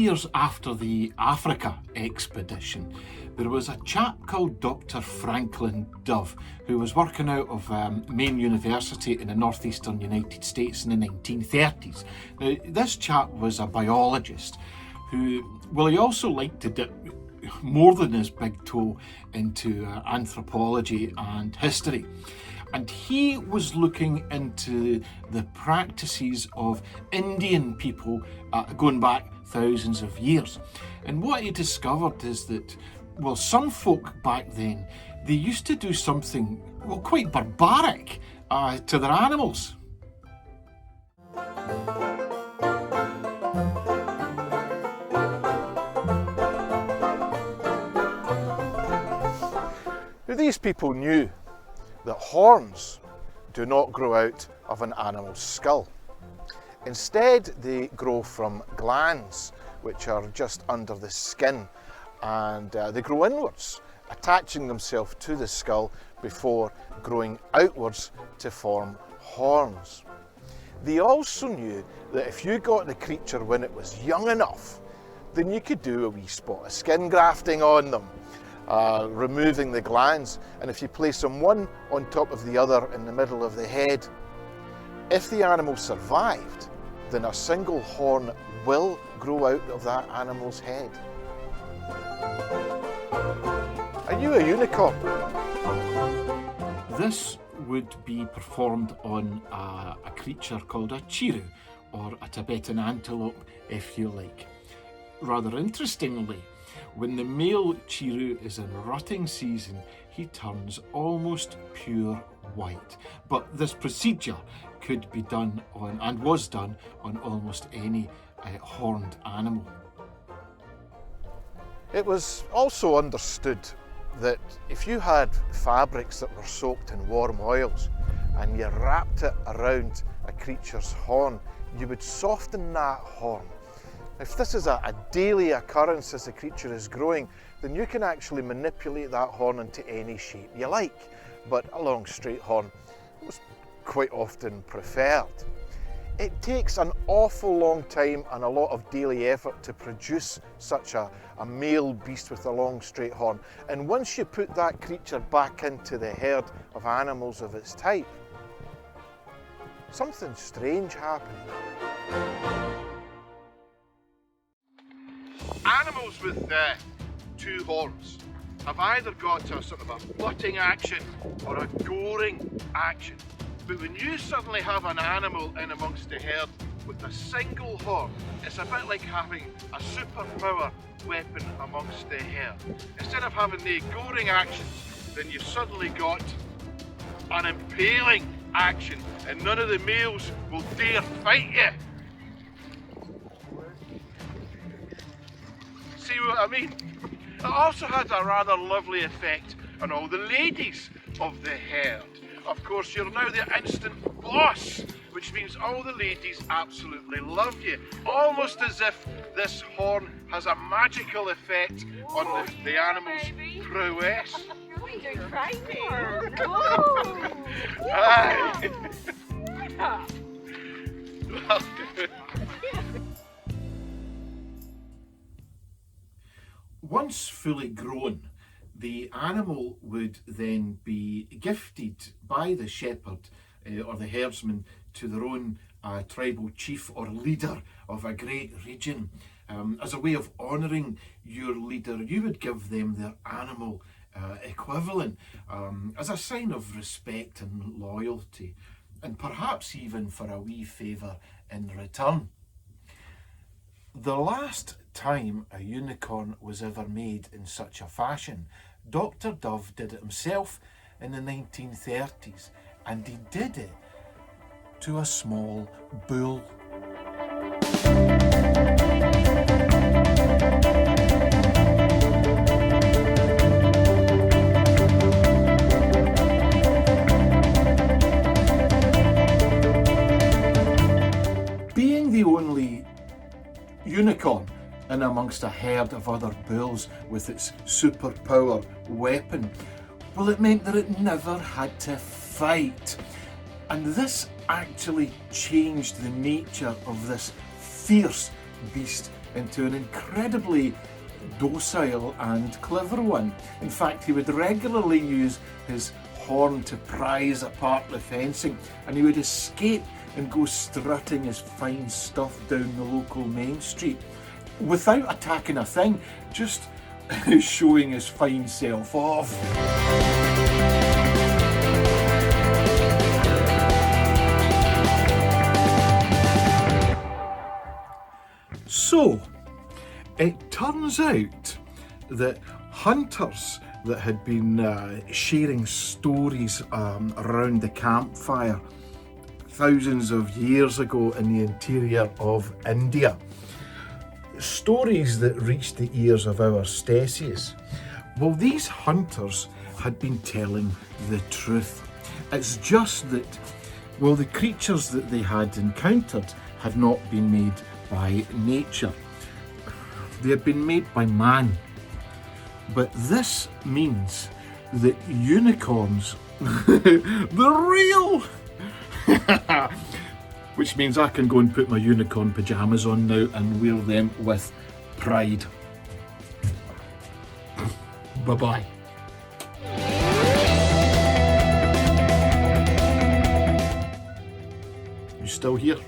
years after the Africa expedition, there was a chap called Dr. Franklin Dove, who was working out of Maine University in the northeastern United States in the 1930s. Now, this chap was a biologist who, well, he also liked to dip more than his big toe into anthropology and history. And he was looking into the practices of Indian people going back thousands of years. And what he discovered is that, well, some folk back then, they used to do something, well, quite barbaric to their animals. These people knew that horns do not grow out of an animal's skull. Instead, they grow from glands, which are just under the skin, and they grow inwards, attaching themselves to the skull before growing outwards to form horns. They also knew that if you got the creature when it was young enough, then you could do a wee spot of skin grafting on them, removing the glands, and if you place them one on top of the other in the middle of the head, if the animal survived, then a single horn will grow out of that animal's head. Are you a unicorn? This would be performed on a creature called a chiru, or a Tibetan antelope, if you like. Rather interestingly, when the male chiru is in rutting season, he turns almost pure white. But this procedure could be done on, and was done on, almost any horned animal. It was also understood that if you had fabrics that were soaked in warm oils and you wrapped it around a creature's horn, you would soften that horn. If this is a daily occurrence as the creature is growing, then you can actually manipulate that horn into any shape you like, but a long straight horn was quite often preferred. It takes an awful long time and a lot of daily effort to produce such a male beast with a long straight horn, and once you put that creature back into the herd of animals of its type, something strange happened. Animals with two horns have either got a sort of a butting action or a goring action. But when you suddenly have an animal in amongst the herd with a single horn, it's a bit like having a superpower weapon amongst the herd. Instead of having the goring actions, then you've suddenly got an impaling action, and none of the males will dare fight you. See what I mean? It also has a rather lovely effect on all the ladies of the herd. Of course, you're now the instant boss, which means all the ladies absolutely love you. Almost as if this horn has a magical effect on the animal's prowess. You're crazy. Aye. Well, once fully grown, the animal would then be gifted by the shepherd or the herdsman to their own tribal chief or leader of a great region. As a way of honouring your leader, you would give them their animal equivalent as a sign of respect and loyalty, and perhaps even for a wee favour in return. The last time a unicorn was ever made in such a fashion, Dr. Dove did it himself in the 1930s, and he did it to a small bull. Being the only unicorn in amongst a herd of other bulls with its superpower weapon, well, it meant that it never had to fight. And this actually changed the nature of this fierce beast into an incredibly docile and clever one. In fact, he would regularly use his horn to prise apart the fencing, and he would escape and go strutting his fine stuff down the local main street without attacking a thing, just showing his fine self off. So, it turns out that hunters that had been sharing stories around the campfire thousands of years ago in the interior of India, stories that reached the ears of our Stesius, well, these hunters had been telling the truth. It's just that, well, the creatures that they had encountered had not been made by nature. They had been made by man. But this means that unicorns, they're real! Which means I can go and put my unicorn pyjamas on now and wear them with pride. Bye-bye. You still here?